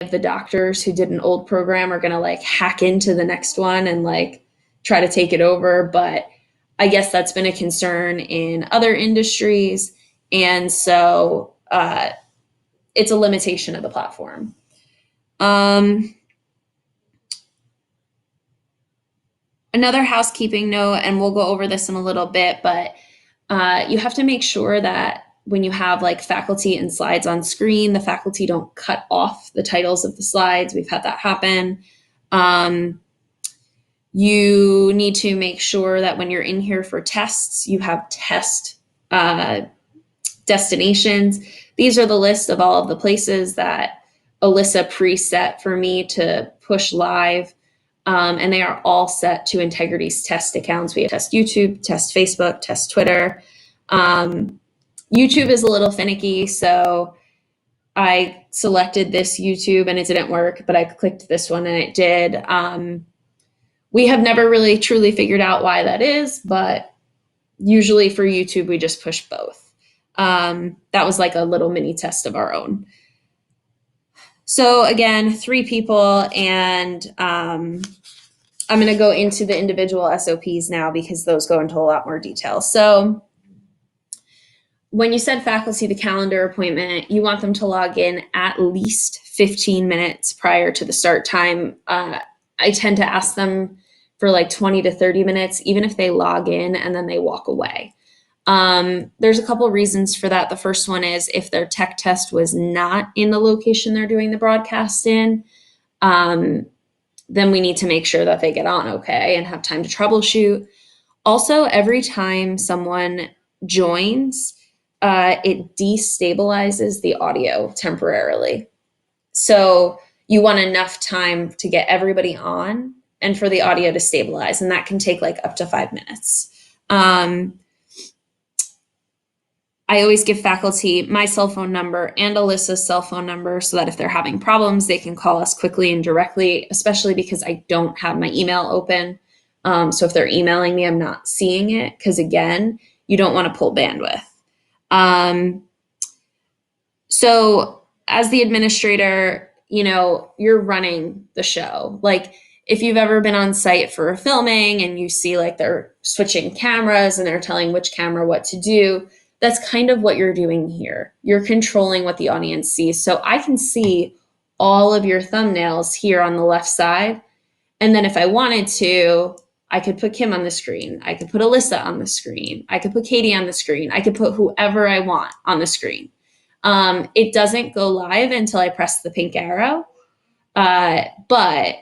of the doctors who did an old program are going to like hack into the next one and like try to take it over. But I guess that's been a concern in other industries. And so it's a limitation of the platform. Another housekeeping note, and we'll go over this in a little bit, but you have to make sure that when you have like faculty and slides on screen, the faculty don't cut off the titles of the slides. We've had that happen. You need to make sure that when you're in here for tests, you have test destinations. These are the list of all of the places that Alyssa preset for me to push live. And they are all set to Integrity's test accounts. We have test YouTube, test Facebook, test Twitter. YouTube is a little finicky, so I selected this YouTube and it didn't work, but I clicked this one and it did. We have never really truly figured out why that is, but usually for YouTube, we just push both. That was like a little mini test of our own. So again, 3 people, and I'm going to go into the individual SOPs now because those go into a lot more detail. So when you send faculty the calendar appointment, you want them to log in at least 15 minutes prior to the start time. I tend to ask them for like 20 to 30 minutes, even if they log in and then they walk away. There's a couple reasons for that. The first one is if their tech test was not in the location they're doing the broadcast in, then we need to make sure that they get on okay and have time to troubleshoot. Also, every time someone joins, it destabilizes the audio temporarily. So you want enough time to get everybody on and for the audio to stabilize, and that can take like up to 5 minutes. I always give faculty my cell phone number and Alyssa's cell phone number so that if they're having problems, they can call us quickly and directly, especially because I don't have my email open. So if they're emailing me, I'm not seeing it because, again, you don't want to pull bandwidth. So as the administrator, you're running the show. Like if you've ever been on site for a filming and you see like they're switching cameras and they're telling which camera what to do, that's kind of what you're doing here. You're controlling what the audience sees. So I can see all of your thumbnails here on the left side. And then if I wanted to, I could put Kim on the screen. I could put Alyssa on the screen. I could put Katie on the screen. I could put whoever I want on the screen. It doesn't go live until I press the pink arrow. But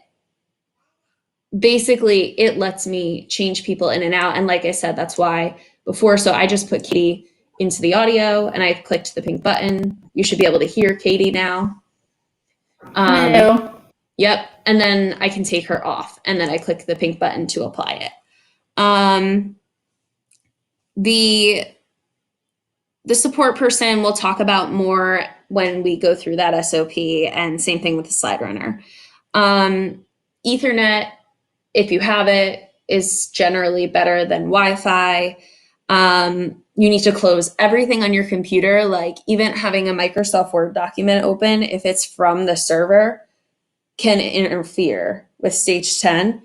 basically it lets me change people in and out. And like I said, that's why before, so I just put Katie into the audio and I clicked the pink button. You should be able to hear Katie now. Hello. Yep. And then I can take her off and then I click the pink button to apply it. The support person we'll talk about more when we go through that SOP, and same thing with the slide runner. Ethernet, if you have it, is generally better than Wi-Fi. You need to close everything on your computer, like even having a Microsoft Word document open, if it's from the server, can interfere with stage 10.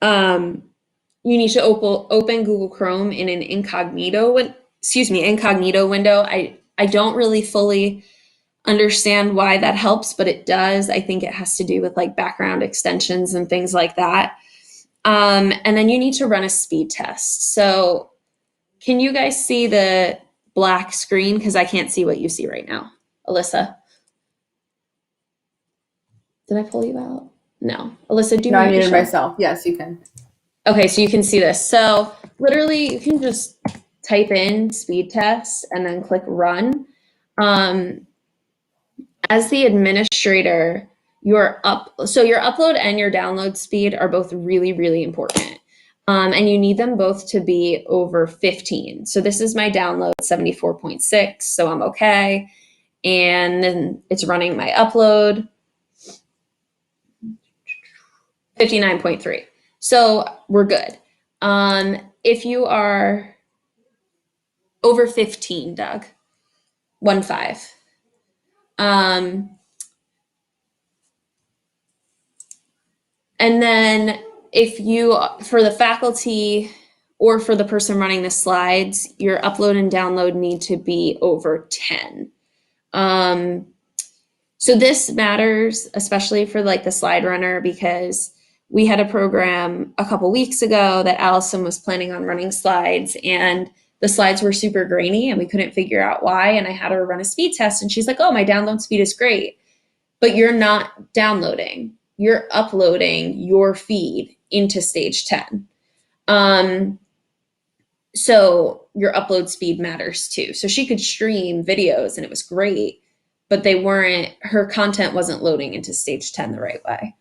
You need to open Google Chrome in an incognito window. I don't really fully understand why that helps, but it does. I think it has to do with like background extensions and things like that. And then you need to run a speed test. So can you guys see the black screen? Because I can't see what you see right now. Alyssa? Did I pull you out? No. Alyssa, do you No, I mute muted yourself? myself. Yes, you can. Okay, so you can see this. So literally you can just type in speed test and then click run. As the administrator, your upload and your download speed are both really, really important. And you need them both to be over 15. So this is my download 74.6, so I'm okay. And then it's running my upload 59.3. So we're good. If you are over 15, Doug, 15, And then if you, for the faculty or for the person running the slides, your upload and download need to be over 10. So this matters, especially for like the slide runner, because we had a program a couple weeks ago that Allison was planning on running slides, and the slides were super grainy and we couldn't figure out why. And I had her run a speed test and she's like, oh, my download speed is great. But you're not downloading, you're uploading your feed into stage 10. So your upload speed matters too. So she could stream videos and it was great, but her content wasn't loading into stage 10 the right way.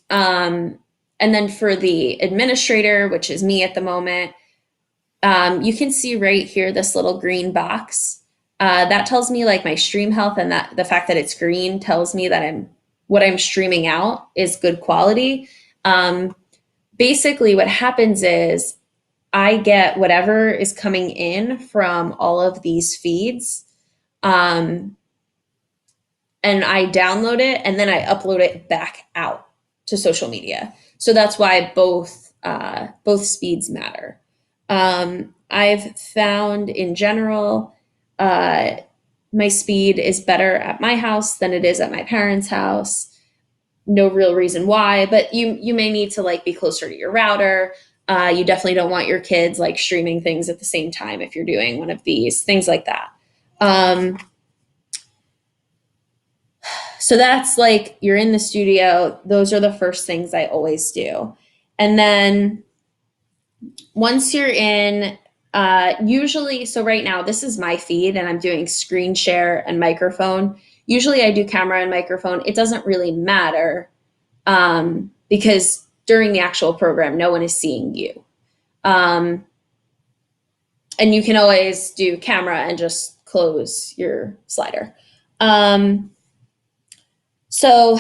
And then for the administrator, which is me at the moment, you can see right here, this little green box. That tells me like my stream health, and that the fact that it's green tells me that what I'm streaming out is good quality. Basically what happens is I get whatever is coming in from all of these feeds, and I download it and then I upload it back out to social media. So that's why both speeds matter. I've found in general, my speed is better at my house than it is at my parents' house. No real reason why, but you may need to like be closer to your router. You definitely don't want your kids like streaming things at the same time if you're doing one of these, things like that. So that's like, you're in the studio. Those are the first things I always do. And then once you're in, usually, so right now this is my feed and I'm doing screen share and microphone. Usually I do camera and microphone. It doesn't really matter because during the actual program, no one is seeing you. And you can always do camera and just close your slider. So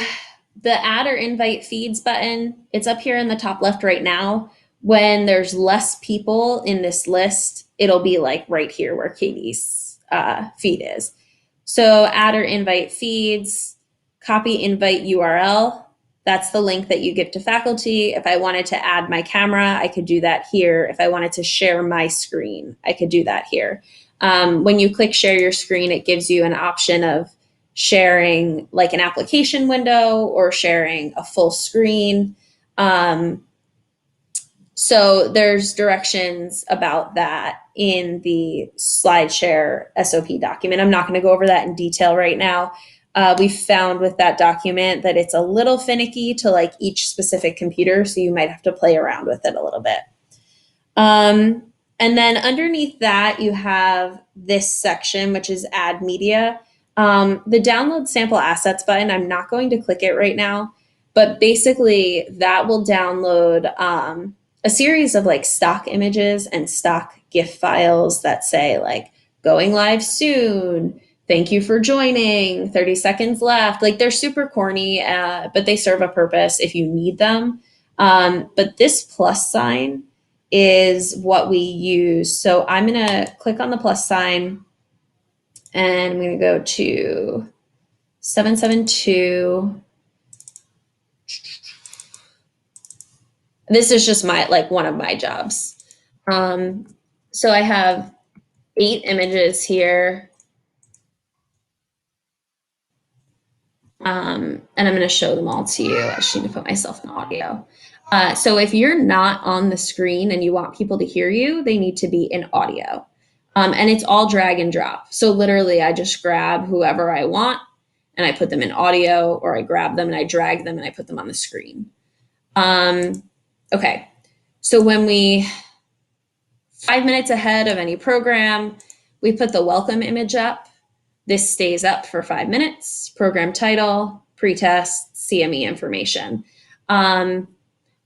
the add or invite feeds button, it's up here in the top left right now. When there's less people in this list, it'll be like right here where Katie's feed is. So add or invite feeds, copy invite URL. That's the link that you give to faculty. If I wanted to add my camera, I could do that here. If I wanted to share my screen, I could do that here. When you click share your screen, it gives you an option of sharing like an application window or sharing a full screen. So there's directions about that in the SlideShare SOP document. I'm not going to go over that in detail right now. We found with that document that it's a little finicky to like each specific computer, so you might have to play around with it a little bit. And then underneath that, you have this section, which is add media. The download sample assets button, I'm not going to click it right now, but basically that will download a series of like stock images and stock GIF files that say like going live soon, thank you for joining, 30 seconds left. Like they're super corny, but they serve a purpose if you need them. But this plus sign is what we use. So I'm going to click on the plus sign and I'm going to go to 772. This is just one of my jobs. So I have 8 images here. And I'm going to show them all to you. I just need to put myself in audio. So if you're not on the screen and you want people to hear you, they need to be in audio. And it's all drag and drop. So literally I just grab whoever I want and I put them in audio, or I grab them and I drag them and I put them on the screen. Okay. So when 5 minutes ahead of any program, we put the welcome image up. This stays up for 5 minutes, program title, pretest, CME information.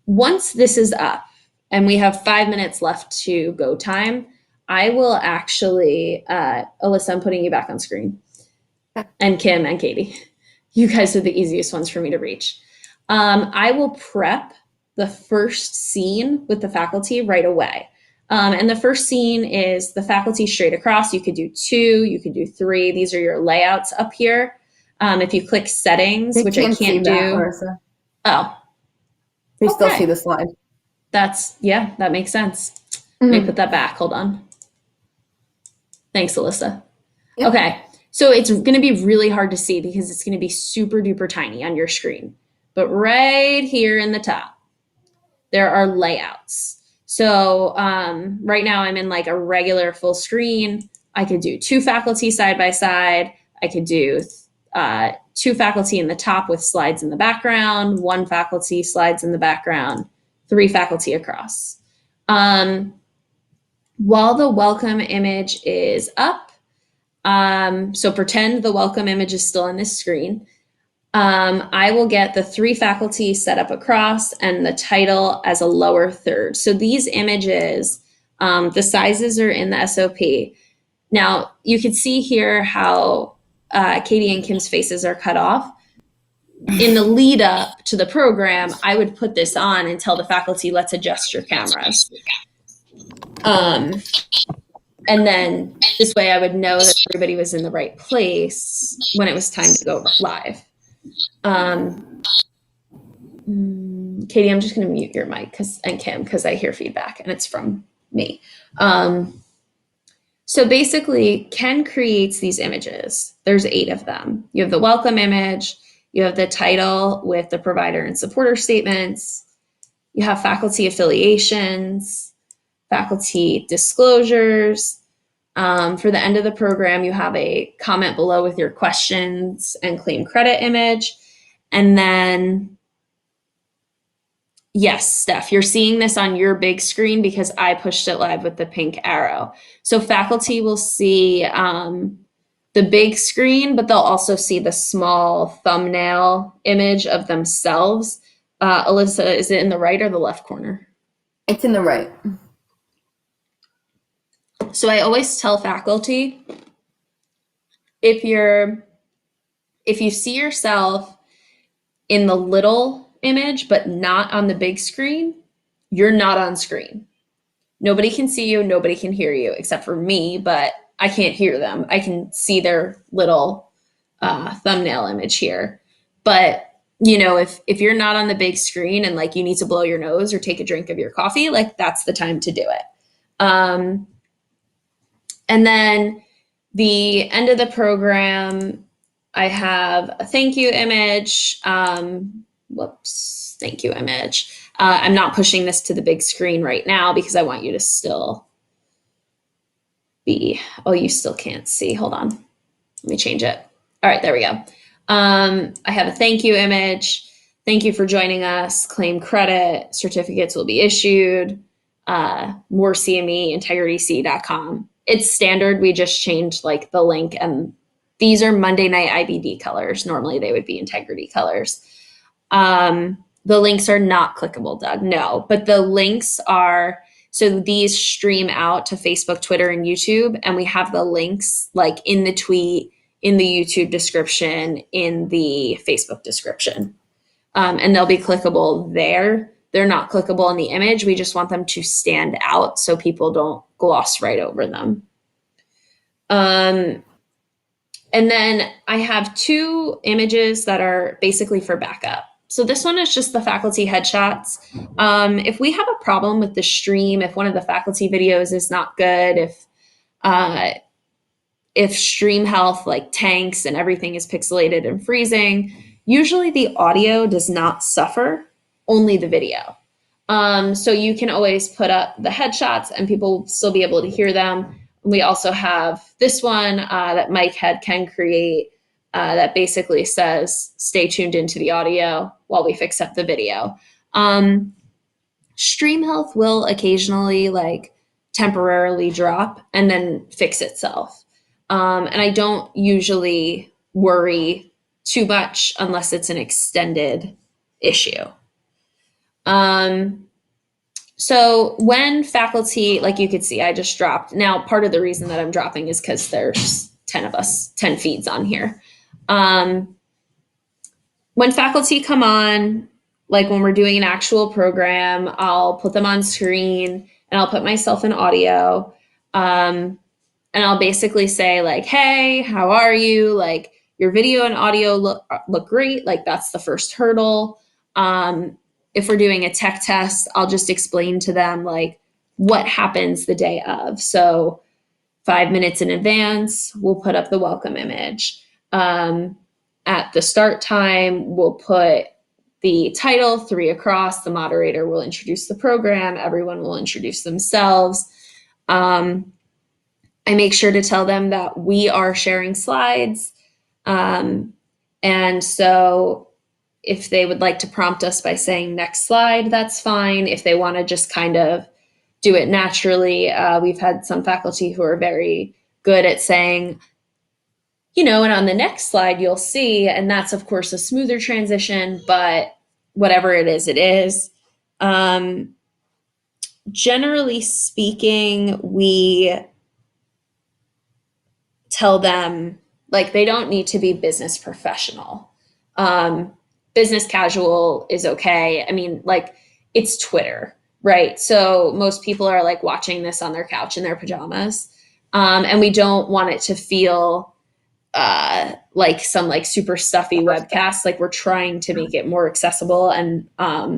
Once this is up and we have 5 minutes left to go time, I will actually, Alyssa, I'm putting you back on screen. And Kim and Katie, you guys are the easiest ones for me to reach. I will prep the first scene with the faculty right away. And the first scene is the faculty straight across. You could do 2, you could do 3. These are your layouts up here. If you click settings, which I can't do. Marissa. Oh, We still Okay. see the slide. That makes sense. Let me put that back. Hold on. Thanks, Alyssa. Yep. Okay. So it's going to be really hard to see because it's going to be super duper tiny on your screen. But right here in the top, there are layouts. So right now I'm in like a regular full screen. I could do 2 faculty side by side. I could do 2 faculty in the top with slides in the background, 1 faculty slides in the background, 3 faculty across. While the welcome image is up, so pretend the welcome image is still on this screen. I will get the 3 faculty set up across and the title as a lower third. So these images, the sizes are in the SOP. Now you can see here how Katie and Kim's faces are cut off. In the lead up to the program, I would put this on and tell the faculty, let's adjust your cameras. And then this way I would know that everybody was in the right place when it was time to go live. Katie, I'm just going to mute your mic and Kim, because I hear feedback and it's from me. So basically, Ken creates these images. There's 8 of them. You have the welcome image, you have the title with the provider and supporter statements, you have faculty affiliations, faculty disclosures. For the end of the program, you have a comment below with your questions and claim credit image. And then, yes, Steph, you're seeing this on your big screen because I pushed it live with the pink arrow. So faculty will see the big screen, but they'll also see the small thumbnail image of themselves. Alyssa, is it in the right or the left corner? It's in the right. So I always tell faculty, if you see yourself in the little image but not on the big screen, you're not on screen. Nobody can see you, nobody can hear you except for me, but I can't hear them. I can see their little thumbnail image here. But if you're not on the big screen and like you need to blow your nose or take a drink of your coffee, like that's the time to do it. And then the end of the program, I have a thank you image. Thank you image. I'm not pushing this to the big screen right now because I want you to still you still can't see. Hold on. Let me change it. All right, there we go. I have a thank you image. Thank you for joining us. Claim credit. Certificates will be issued. More CME, integrityc.com. It's standard. We just changed like the link, and these are Monday night IBD colors. Normally they would be integrity colors. The links are not clickable, Doug. No, but the links are, so these stream out to Facebook, Twitter, and YouTube, and we have the links like in the tweet, in the YouTube description, in the Facebook description. And they'll be clickable there. They're not clickable in the image. We just want them to stand out so people don't gloss right over them. And then I have 2 images that are basically for backup. So this one is just the faculty headshots. If we have a problem with the stream, if one of the faculty videos is not good, if stream health like tanks and everything is pixelated and freezing, usually the audio does not suffer, only the video. So you can always put up the headshots and people will still be able to hear them. We also have this one that Mike had Ken create that basically says, stay tuned into the audio while we fix up the video. Stream health will occasionally like temporarily drop and then fix itself. And I don't usually worry too much unless it's an extended issue. So when faculty, like you could see, I just dropped. Now, part of the reason that I'm dropping is because there's 10 of us, 10 feeds on here. When faculty come on, like when we're doing an actual program, I'll put them on screen and I'll put myself in audio. And I'll basically say like, hey, how are you? Like your video and audio look great. Like that's the first hurdle. if we're doing a tech test, I'll just explain to them like what happens the day of. So 5 minutes in advance, we'll put up the welcome image. At the start time, we'll put the title 3 across. The moderator will introduce the program. Everyone will introduce themselves. I make sure to tell them that we are sharing slides. And so if they would like to prompt us by saying next slide, that's fine. If they want to just kind of do it naturally, we've had some faculty who are very good at saying, and on the next slide you'll see, and that's of course a smoother transition, but whatever it is, it is. Generally speaking, we tell them like they don't need to be business professional. Business casual is okay. I mean, like it's Twitter, right? So most people are like watching this on their couch in their pajamas. And we don't want it to feel like some like super stuffy webcast. Like we're trying to make it more accessible and not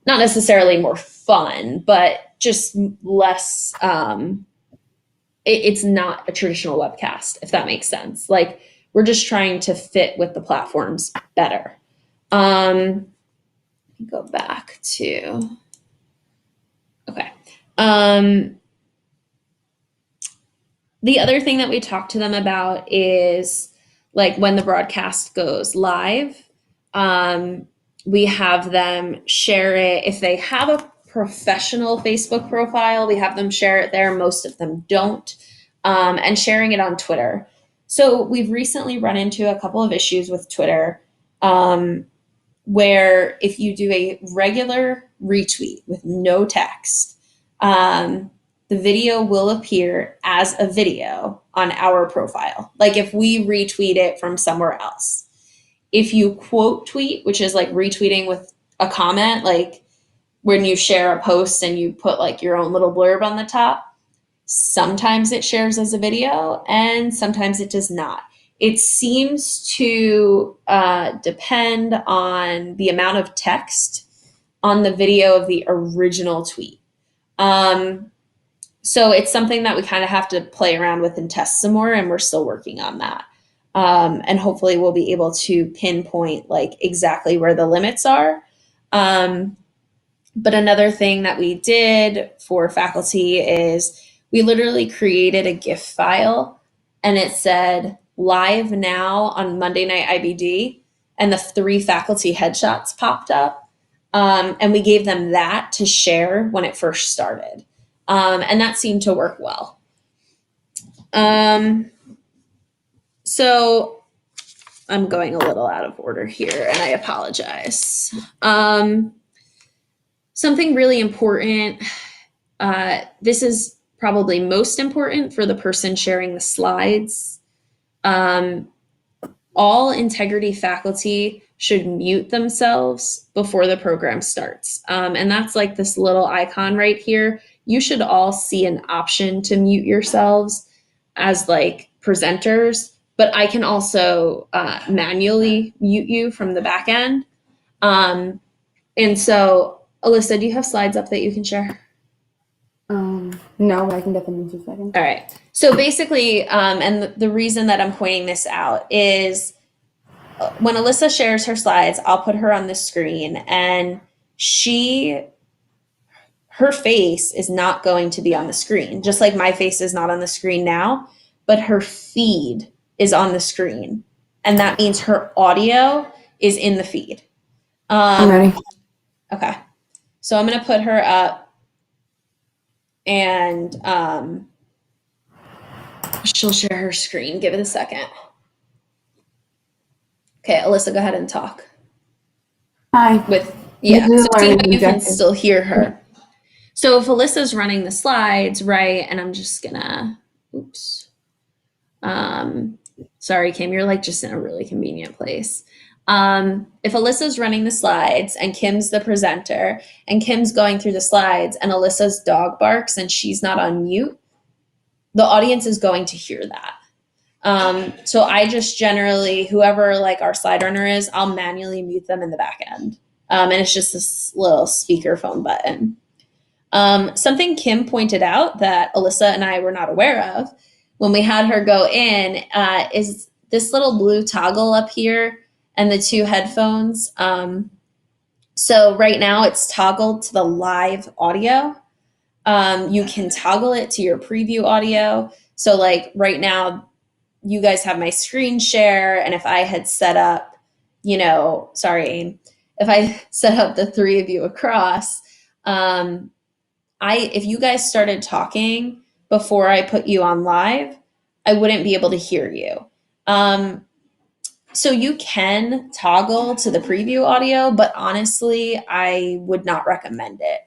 necessarily more fun, but just less, it's not a traditional webcast, if that makes sense. Like we're just trying to fit with the platforms better. Go back to, okay. The other thing that we talk to them about is like when the broadcast goes live, we have them share it. If they have a professional Facebook profile, we have them share it there. Most of them don't, and sharing it on Twitter. So we've recently run into a couple of issues with Twitter, where if you do a regular retweet with no text, the video will appear as a video on our profile. Like if we retweet it from somewhere else. If you quote tweet, which is like retweeting with a comment, like when you share a post and you put like your own little blurb on the top, sometimes it shares as a video and sometimes it does not. It seems to depend on the amount of text on the video of the original tweet. So it's something that we kind of have to play around with and test some more, and we're still working on that. And hopefully we'll be able to pinpoint like exactly where the limits are. But another thing that we did for faculty is we literally created a GIF file and it said live now on Monday Night IBD, and the 3 faculty headshots popped up. And we gave them that to share when it first started. And that seemed to work well. So I'm going a little out of order here and I apologize. Something really important, this is probably most important for the person sharing the slides. All integrity faculty should mute themselves before the program starts. And that's like this little icon right here. You should all see an option to mute yourselves as like presenters, but I can also manually mute you from the back end. And so, Alyssa, do you have slides up that you can share? No, but I can get them in 2 seconds. All right. So basically, and the reason that I'm pointing this out is when Alyssa shares her slides, I'll put her on the screen and her face is not going to be on the screen, just like my face is not on the screen now, but her feed is on the screen. And that means her audio is in the feed. I'm ready. Okay. So I'm going to put her up and she'll share her screen. Give it a second. Okay, Alyssa, go ahead and talk. Hi. So see how you can still hear her. So if Alyssa's running the slides, right, and I'm just gonna, oops. Sorry, Kim, you're like just in a really convenient place. If Alyssa's running the slides and Kim's the presenter and Kim's going through the slides and Alyssa's dog barks and she's not on mute, the audience is going to hear that. So I just generally, whoever like our slide runner is, I'll manually mute them in the back end. And it's just this little speakerphone button. Something Kim pointed out that Alyssa and I were not aware of when we had her go in is this little blue toggle up here and the two headphones. So right now it's toggled to the live audio. You can toggle it to your preview audio. So like right now, you guys have my screen share. And if I had set up, sorry, Aim, if I set up the three of you across, if you guys started talking before I put you on live, I wouldn't be able to hear you. So you can toggle to the preview audio, but honestly, I would not recommend it.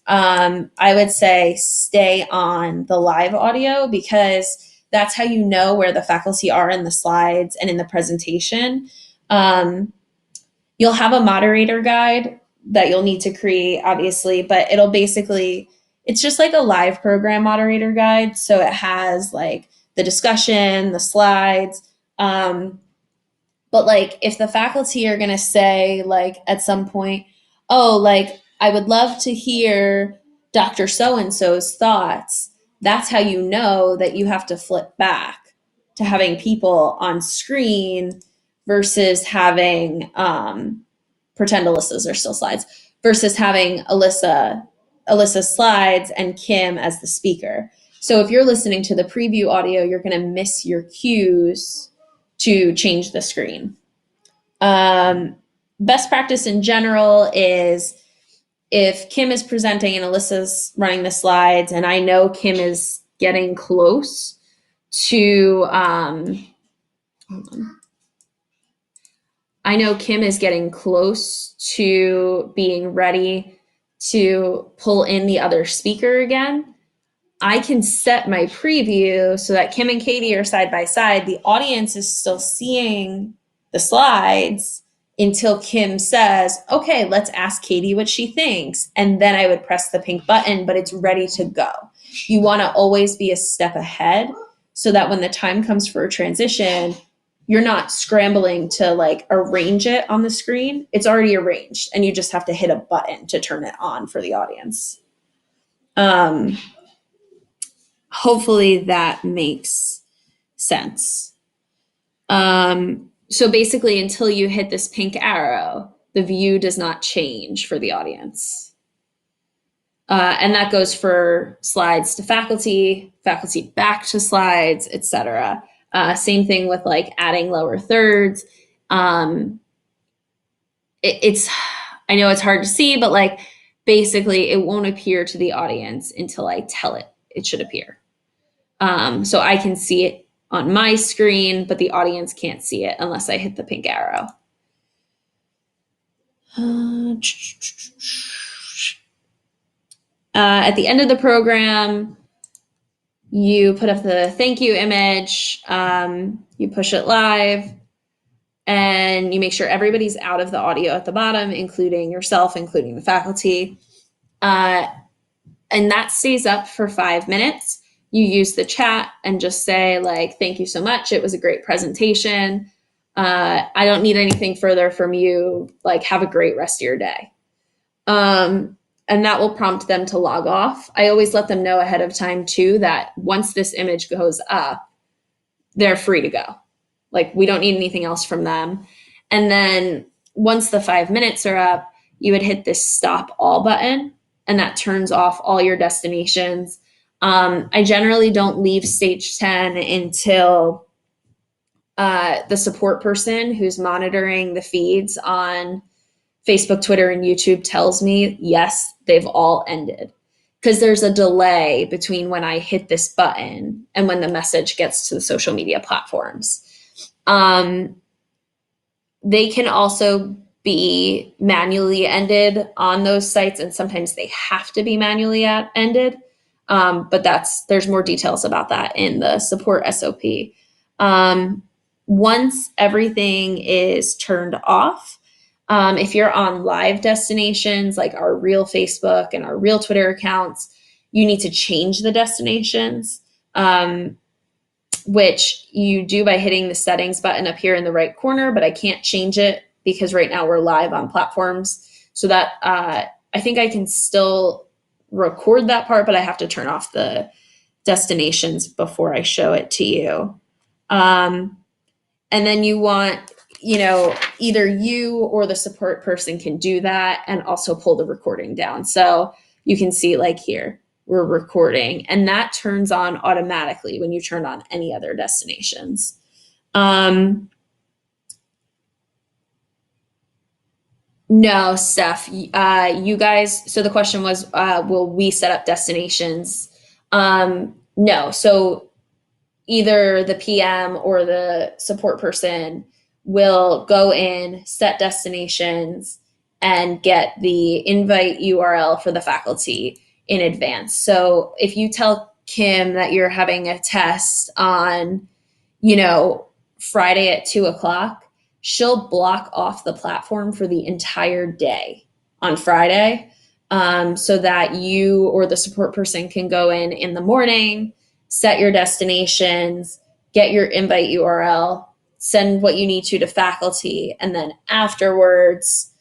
I would say stay on the live audio because that's how you know where the faculty are in the slides and in the presentation. You'll have a moderator guide that you'll need to create, obviously, but it's just like a live program moderator guide. So it has like the discussion, the slides. But like if the faculty are going to say like at some point, oh, like I would love to hear Dr. So-and-so's thoughts, that's how you know that you have to flip back to having people on screen versus having pretend Alyssa's are still slides versus having Alyssa's slides and Kim as the speaker. So if you're listening to the preview audio, you're going to miss your cues to change the screen. Best practice in general is if Kim is presenting and Alyssa's running the slides, and I know Kim is getting close to, being ready to pull in the other speaker again, I can set my preview so that Kim and Katie are side by side. The audience is still seeing the slides until Kim says, okay, let's ask Katie what she thinks. And then I would press the pink button, but it's ready to go. You want to always be a step ahead so that when the time comes for a transition, you're not scrambling to like arrange it on the screen. It's already arranged and you just have to hit a button to turn it on for the audience. Hopefully that makes sense. So basically, until you hit this pink arrow, the view does not change for the audience. And that goes for slides to faculty, faculty back to slides, etc. Same thing with like adding lower thirds. I know it's hard to see, but like basically it won't appear to the audience until I tell it should appear. So I can see it on my screen, but the audience can't see it unless I hit the pink arrow. At the end of the program, you put up the thank you image, you push it live, and you make sure everybody's out of the audio at the bottom, including yourself, including the faculty. And that stays up for 5 minutes. You use the chat and just say like, thank you so much. It was a great presentation. I don't need anything further from you. Like, have a great rest of your day. And that will prompt them to log off. I always let them know ahead of time too, that once this image goes up, they're free to go. Like, we don't need anything else from them. And then once the 5 minutes are up, you would hit this stop all button and that turns off all your destinations. I generally don't leave stage 10 until the support person who's monitoring the feeds on Facebook, Twitter, and YouTube tells me, yes, they've all ended. Because there's a delay between when I hit this button and when the message gets to the social media platforms. They can also be manually ended on those sites, and sometimes they have to be manually ended. But there's more details about that in the support SOP. Once everything is turned off, if you're on live destinations like our real Facebook and our real Twitter accounts, you need to change the destinations, which you do by hitting the settings button up here in the right corner, but I can't change it because right now we're live on platforms. so that I think I can still record that part, but I have to turn off the destinations before I show it to you. And then you want, either you or the support person can do that and also pull the recording down. So you can see like here, we're recording, and that turns on automatically when you turn on any other destinations. No, Steph, you guys, so the question was, will we set up destinations? No, so either the PM or the support person will go in, set destinations, and get the invite URL for the faculty in advance. So if you tell Kim that you're having a test on, Friday at 2:00, she'll block off the platform for the entire day on Friday, so that you or the support person can go in the morning, set your destinations, get your invite URL, send what you need to faculty, and then afterwards,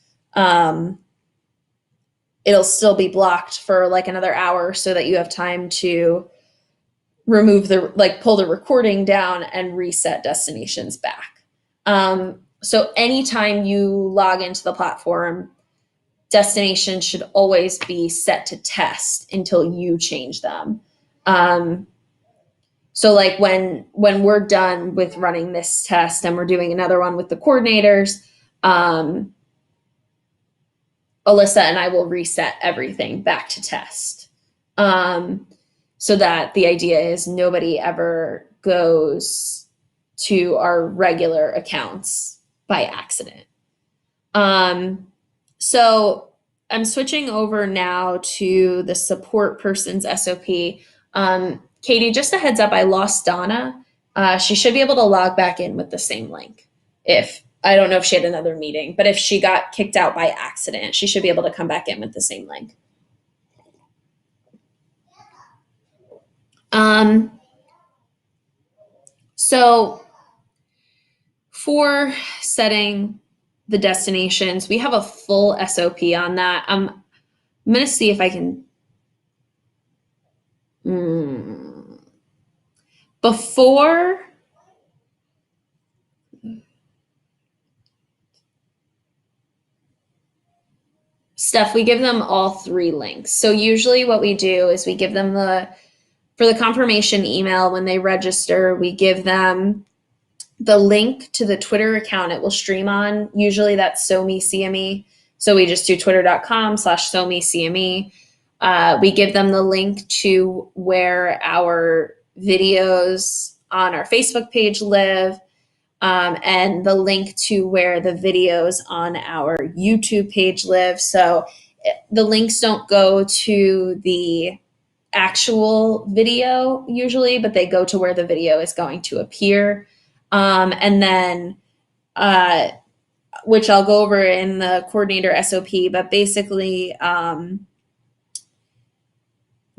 it'll still be blocked for like another hour so that you have time to remove pull the recording down and reset destinations back. So anytime you log into the platform, destinations should always be set to test until you change them. So like when we're done with running this test and we're doing another one with the coordinators, Alyssa and I will reset everything back to test. So that the idea is nobody ever goes to our regular accounts by accident. So I'm switching over now to the support person's SOP. Katie, just a heads up, I lost Donna. She should be able to log back in with the same link. I don't know if she had another meeting, but if she got kicked out by accident, she should be able to come back in with the same link. So for setting the destinations, we have a full SOP on that. I'm going to see if I can. Before. Steph, we give them all 3 links. So usually what we do is we give them for the confirmation email when they register, we give them the link to the Twitter account it will stream on. Usually that's SoMeCME. So we just do twitter.com/SoMeCME. We give them the link to where our videos on our Facebook page live, and the link to where the videos on our YouTube page live. So the links don't go to the actual video usually, but they go to where the video is going to appear. And then, which I'll go over in the coordinator SOP, but basically,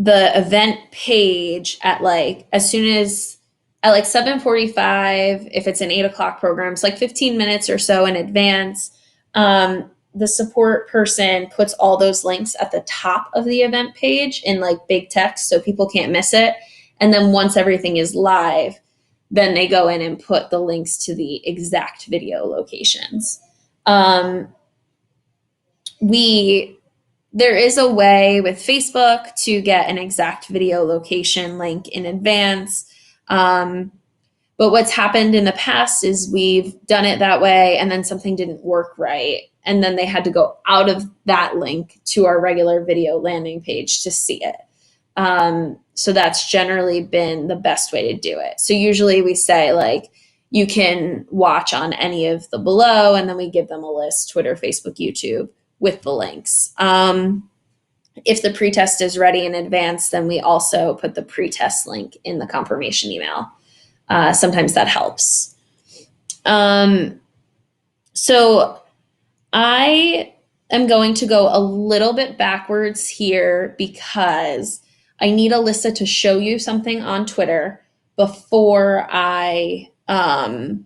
the event page at as soon as at 7:45, if it's an 8:00 program, it's 15 minutes or so in advance, the support person puts all those links at the top of the event page in big text so people can't miss it. And then once everything is live, then they go in and put the links to the exact video locations. There is a way with Facebook to get an exact video location link in advance. But what's happened in the past is we've done it that way and then something didn't work right. And then they had to go out of that link to our regular video landing page to see it. So that's generally been the best way to do it. So usually we say you can watch on any of the below, and then we give them a list, Twitter, Facebook, YouTube, with the links. If the pretest is ready in advance, then we also put the pretest link in the confirmation email. Sometimes that helps. So I am going to go a little bit backwards here because I need Alyssa to show you something on Twitter before I can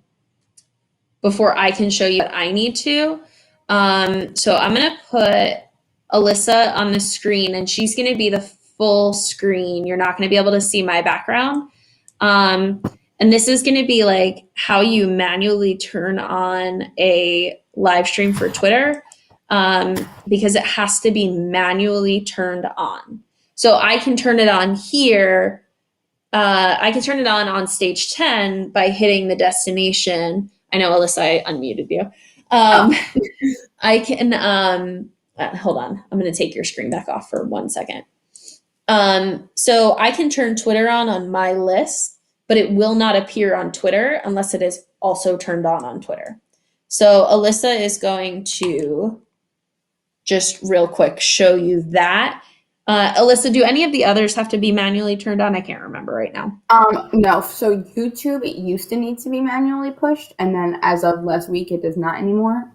show you what I need to. So I'm going to put Alyssa on the screen, and she's going to be the full screen. You're not going to be able to see my background. And this is going to be like how you manually turn on a live stream for Twitter, because it has to be manually turned on. So I can turn it on here. I can turn it on stage 10 by hitting the destination. I know, Alyssa, I unmuted you. I can, hold on. I'm going to take your screen back off for 1 second. So I can turn Twitter on my list, but it will not appear on Twitter unless it is also turned on Twitter. So Alyssa is going to just real quick show you that. Alyssa, do any of the others have to be manually turned on? I can't remember right now. No. So YouTube, it used to need to be manually pushed, and then as of last week, it does not anymore.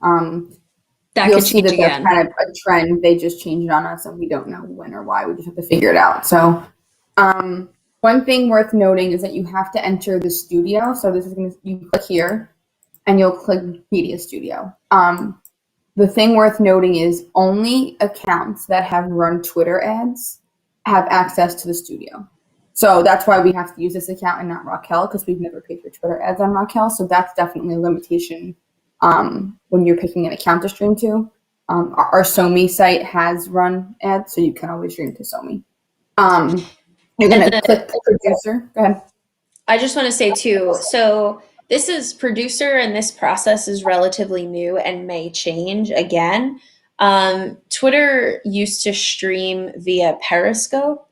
That You'll could see change that again. that's kind of a trend. They just changed it on us, and we don't know when or why. We just have to figure it out. So, one thing worth noting is that you have to enter the studio. So this is you click here, and you'll click Media Studio. The thing worth noting is only accounts that have run Twitter ads have access to the studio. So that's why we have to use this account and not Raquel, because we've never paid for Twitter ads on Raquel. So that's definitely a limitation when you're picking an account to stream to. Our SoMe site has run ads, so you can always stream to SoMe. You're going to click producer. Go ahead. I just want to say too, so this is producer, and this process is relatively new and may change again. Twitter used to stream via Periscope,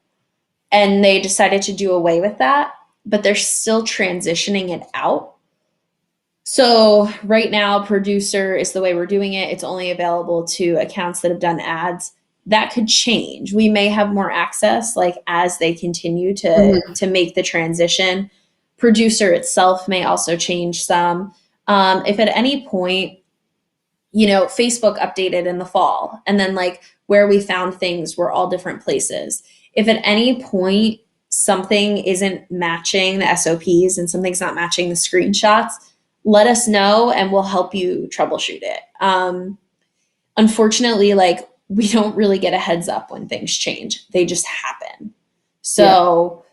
and they decided to do away with that, but they're still transitioning it out. So right now, producer is the way we're doing it. It's only available to accounts that have done ads. That could change. We may have more access, like as they continue to make the transition. Producer itself may also change some. If at any point, Facebook updated in the fall, and then like where we found things were all different places. If at any point something isn't matching the SOPs and something's not matching the screenshots, let us know and we'll help you troubleshoot it. Unfortunately, like we don't really get a heads up when things change. They just happen. So,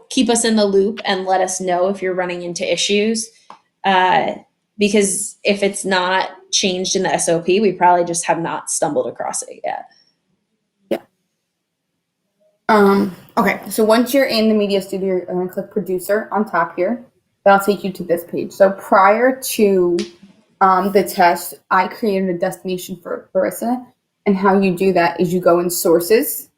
keep us in the loop and let us know if you're running into issues. Because if it's not changed in the SOP, we probably just have not stumbled across it yet. Okay, so once you're in the Media Studio, you're going to click Producer on top here. That'll take you to this page. So prior to the test, I created a destination for Larissa, and how you do that is you go in Sources,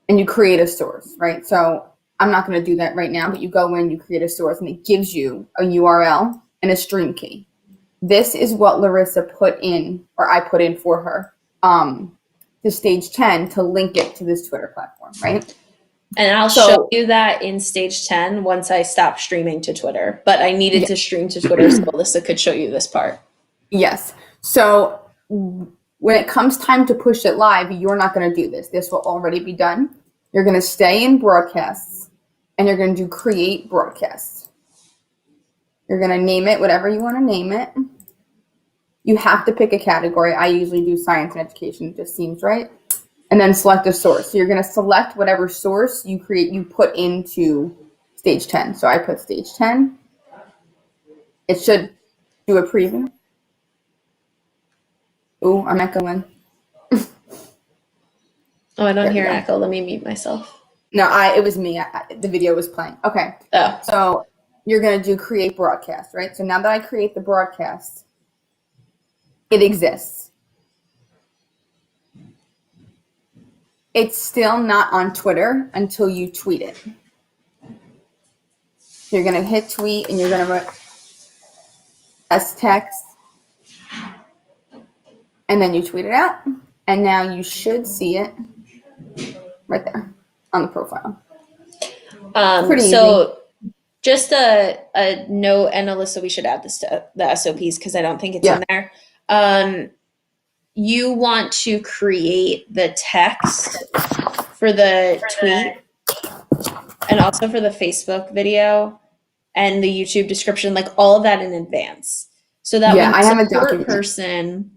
and you create a source, right? So I'm not going to do that right now, but you go in, you create a source, and it gives you a URL and a stream key. This is what Larissa put in, or I put in for her, to stage 10 to link it to this Twitter platform, right? And I'll show you that in stage 10 once I stop streaming to Twitter. But I needed to stream to Twitter so Alyssa could show you this part. Yes. So when it comes time to push it live, you're not going to do this. This will already be done. You're going to stay in broadcasts, and you're going to do create broadcast. You're going to name it whatever you want to name it. You have to pick a category. I usually do science and education. It just seems right. And then select a source. So you're going to select whatever source you put into stage 10. So I put stage 10. It should do a preview. Ooh, I'm echoing. Oh, I don't hear an echo. Let me mute myself. No, it was me. The video was playing. Okay. Oh. So you're going to do create broadcast, right? So now that I create the broadcast, it exists. It's still not on Twitter until you tweet it. So you're going to hit tweet, and you're going to write as text, and then you tweet it out. And now you should see it right there on the profile. Pretty easy. Just a note, and Alyssa, we should add this to the SOPs because I don't think it's in there. You want to create the text for the tweet and also for the Facebook video and the YouTube description, like all of that in advance. so that Yeah, when I have the a support document. person,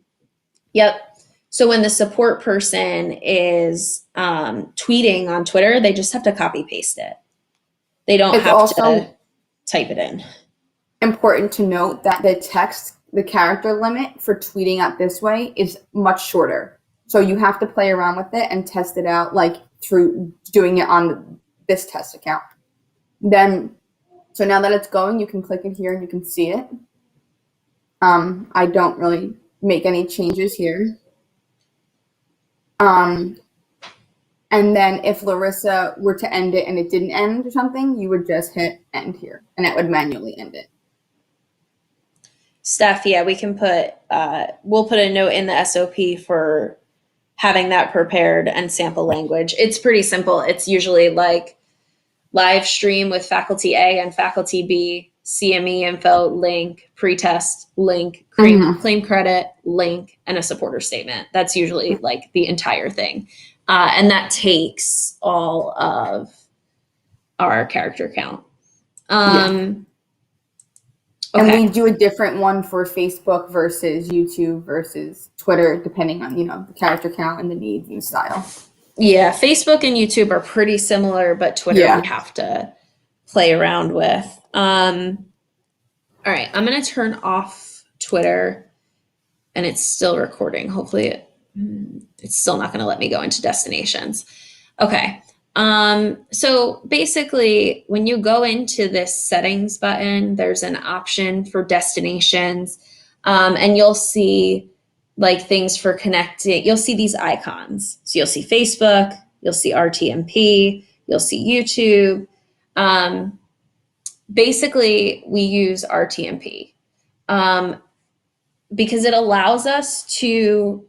yep. So when the support person is tweeting on Twitter, they just have to copy paste it. They don't It's have also to type it in. important to note that the character limit for tweeting out this way is much shorter. So you have to play around with it and test it out, like through doing it on this test account. Then, so now that it's going, you can click it here and you can see it. I don't really make any changes here. And then if Larissa were to end it and it didn't end or something, you would just hit end here and it would manually end it. Steph, yeah, we can put, we'll put a note in the SOP for having that prepared and sample language. It's pretty simple. It's usually like live stream with faculty A and faculty B, CME info, link, pretest, link, claim credit, link, and a supporter statement. That's usually like the entire thing. And that takes all of our character count. And Okay. we do a different one for Facebook versus YouTube versus Twitter, depending on, the character count and the needs and style. Yeah, Facebook and YouTube are pretty similar, but Twitter we have to play around with. All right, I'm going to turn off Twitter, and it's still recording. Hopefully it's still not going to let me go into destinations. Okay. So basically, when you go into this settings button, there's an option for destinations, and you'll see like things for connecting. You'll see these icons. So you'll see Facebook, you'll see RTMP, you'll see YouTube. Basically, we use RTMP because it allows us to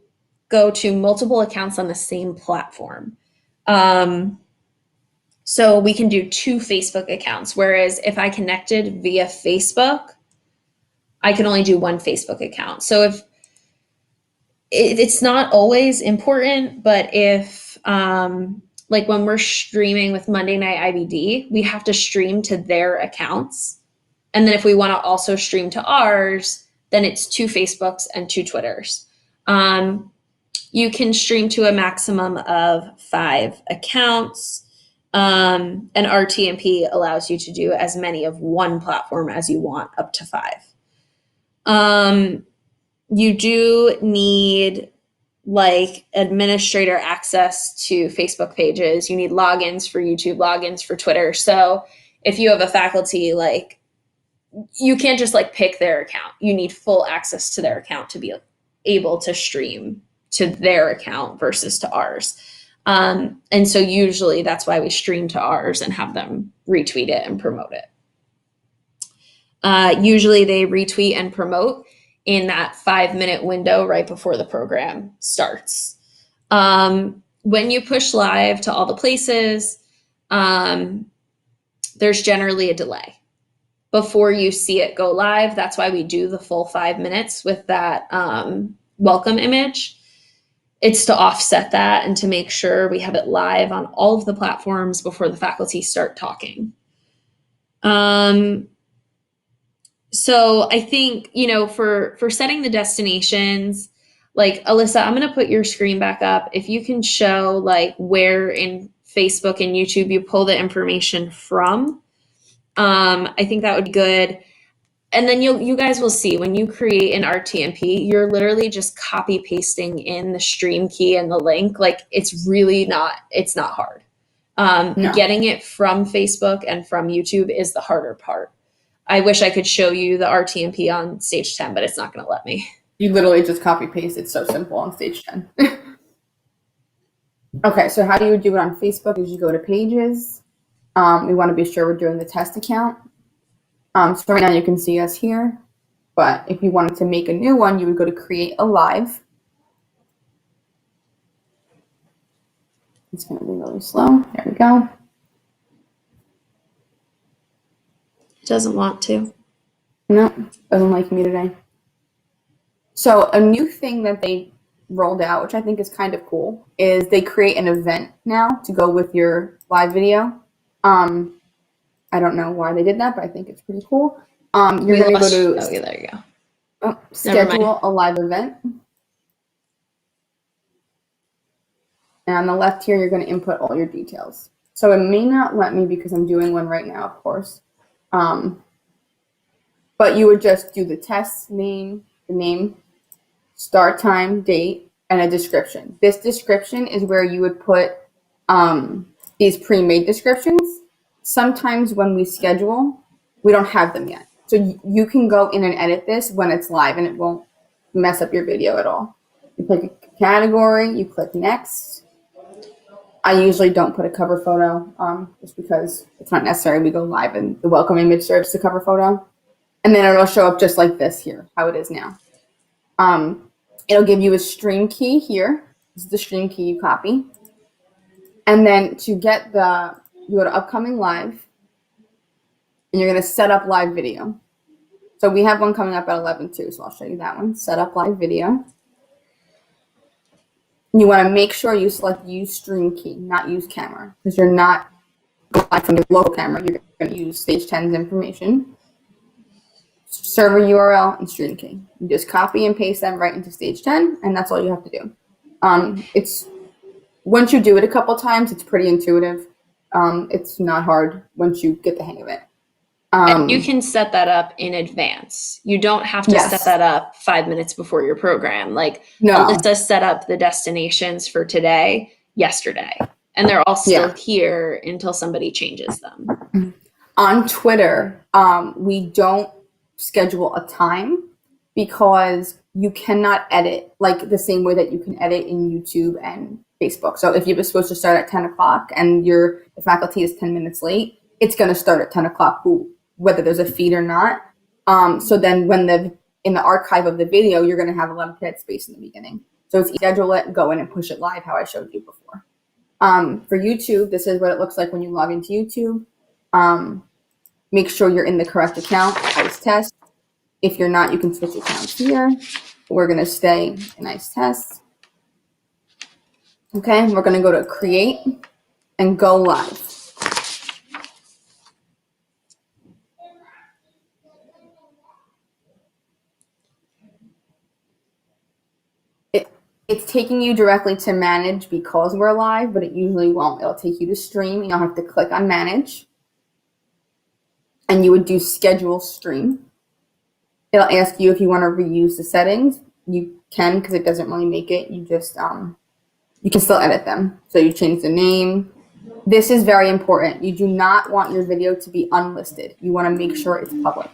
go to multiple accounts on the same platform. So we can do 2 Facebook accounts, whereas if I connected via Facebook, I can only do 1 Facebook account. So if it's not always important, but if like when we're streaming with Monday Night IBD, we have to stream to their accounts. And then if we want to also stream to ours, then it's 2 Facebooks and 2 Twitters. You can stream to a maximum of 5 accounts. And RTMP allows you to do as many of one platform as you want, up to 5. You do need like administrator access to Facebook pages. You need logins for YouTube, logins for Twitter. So if you have a faculty, like you can't just like pick their account. You need full access to their account to be able to stream to their account versus to ours. And so usually that's why we stream to ours and have them retweet it and promote it. Usually they retweet and promote in that 5-minute window right before the program starts. When you push live to all the places, there's generally a delay before you see it go live. That's why we do the full 5 minutes with that welcome image. It's to offset that and to make sure we have it live on all of the platforms before the faculty start talking. So I think, for setting the destinations, like Alyssa, I'm going to put your screen back up. If you can show like where in Facebook and YouTube you pull the information from, I think that would be good. And then you guys will see when you create an RTMP, you're literally just copy pasting in the stream key and the link. Like it's not hard. No. Getting it from Facebook and from YouTube is the harder part. I wish I could show you the RTMP on Stage 10, but it's not going to let me. You literally just copy paste. It's so simple on Stage 10. Okay, so how do you do it on Facebook is you go to pages. We want to be sure we're doing the test account. So right now you can see us here, but if you wanted to make a new one, you would go to create a live. It's going to be really slow. There we go. It doesn't want to. No, doesn't like me today. So a new thing that they rolled out, which I think is kind of cool, is they create an event now to go with your live video. I don't know why they did that, but I think it's pretty cool. You're going to go to... Oh, yeah, there you go. Oh, Never mind. schedule a live event. And on the left here, you're going to input all your details. So it may not let me because I'm doing one right now, of course. But you would just do the test name, the name, start time, date, and a description. This description is where you would put these pre-made descriptions. Sometimes when we schedule, we don't have them yet. So you can go in and edit this when it's live and it won't mess up your video at all. You pick a category, you click next. I usually don't put a cover photo just because it's not necessary. We go live and the welcome image serves the cover photo. And then it'll show up just like this here, how it is now. It'll give you a stream key here. This is the stream key you copy. And then to get you go to upcoming live, and you're going to set up live video. So we have one coming up at 11 too, so I'll show you that one. Set up live video. You want to make sure you select use stream key, not use camera, because you're not going live from the local camera. You're going to use Stage 10's information. Server URL and stream key. You just copy and paste them right into Stage 10, and that's all you have to do. It's once you do it a couple times, it's pretty intuitive. It's not hard once you get the hang of it. And you can set that up in advance. You don't have to set that up 5 minutes before your program. Like Alyssa set up the destinations for today yesterday, and they're all still here until somebody changes them. On Twitter, we don't schedule a time because you cannot edit like the same way that you can edit in YouTube and Facebook. So if you were supposed to start at 10 o'clock and the faculty is 10 minutes late, it's going to start at 10 o'clock, whether there's a feed or not. So then when in the archive of the video, you're going to have a limited space in the beginning. So it's schedule it, go in and push it live how I showed you before. For YouTube, this is what it looks like when you log into YouTube. Make sure you're in the correct account, ICE Test. If you're not, you can switch accounts here. We're going to stay in ICE Test. Okay, we're going to go to Create and Go Live. It's taking you directly to Manage because we're live, but it usually won't. It'll take you to Stream. You'll have to click on Manage. And you would do Schedule Stream. It'll ask you if you want to reuse the settings. You can because it doesn't really make it. You just you can still edit them. So you change the name. This is very important. You do not want your video to be unlisted. You want to make sure it's public.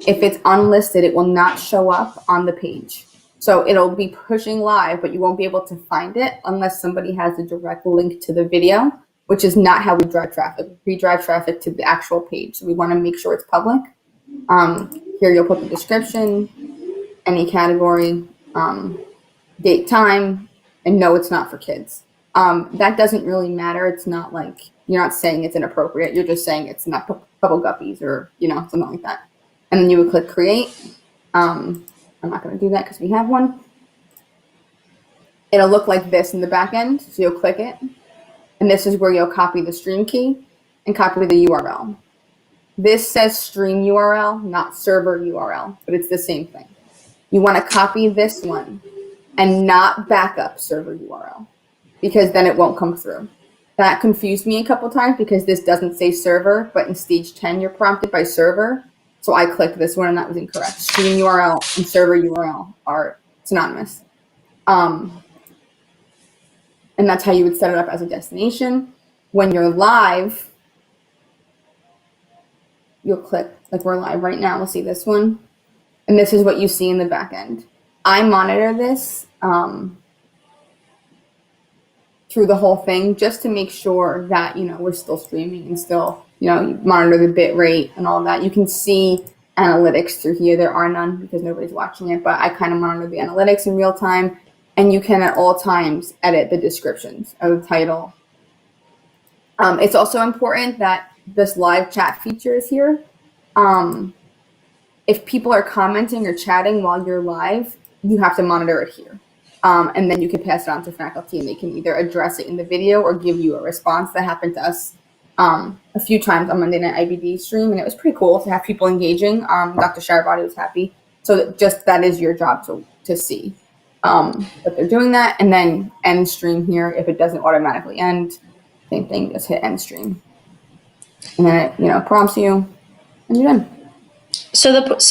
If it's unlisted, it will not show up on the page. So it'll be pushing live, but you won't be able to find it unless somebody has a direct link to the video, which is not how we drive traffic. We drive traffic to the actual page. So we want to make sure it's public. Here you'll put the description, any category, date, time, and no, it's not for kids. That doesn't really matter. It's not like, you're not saying it's inappropriate. You're just saying it's not bubble guppies or, something like that. And then you would click create. I'm not going to do that because we have one. It'll look like this in the back end. So you'll click it. And this is where you'll copy the stream key and copy the URL. This says stream URL, not server URL, but it's the same thing. You want to copy this one and not backup server URL because then it won't come through. That confused me a couple times because this doesn't say server, but in Stage 10 you're prompted by server. So I clicked this one and that was incorrect. Stream URL and server URL are synonymous. And that's how you would set it up as a destination. When you're live, you'll click, like we're live right now, we'll see this one. And this is what you see in the back end. I monitor this through the whole thing just to make sure that, we're still streaming and still, you monitor the bit rate and all that. You can see analytics through here. There are none because nobody's watching it, but I kind of monitor the analytics in real time. And you can at all times edit the descriptions of the title. It's also important that this live chat feature is here. If people are commenting or chatting while you're live, you have to monitor it here. And then you can pass it on to faculty and they can either address it in the video or give you a response. That happened to us a few times on Monday Night IBD stream, and it was pretty cool to have people engaging. Dr. Sharabadi was happy. So that is your job to see. But they're doing that, and then end stream here. If it doesn't automatically end, same thing, just hit end stream. And then it, prompts you, and you're done. So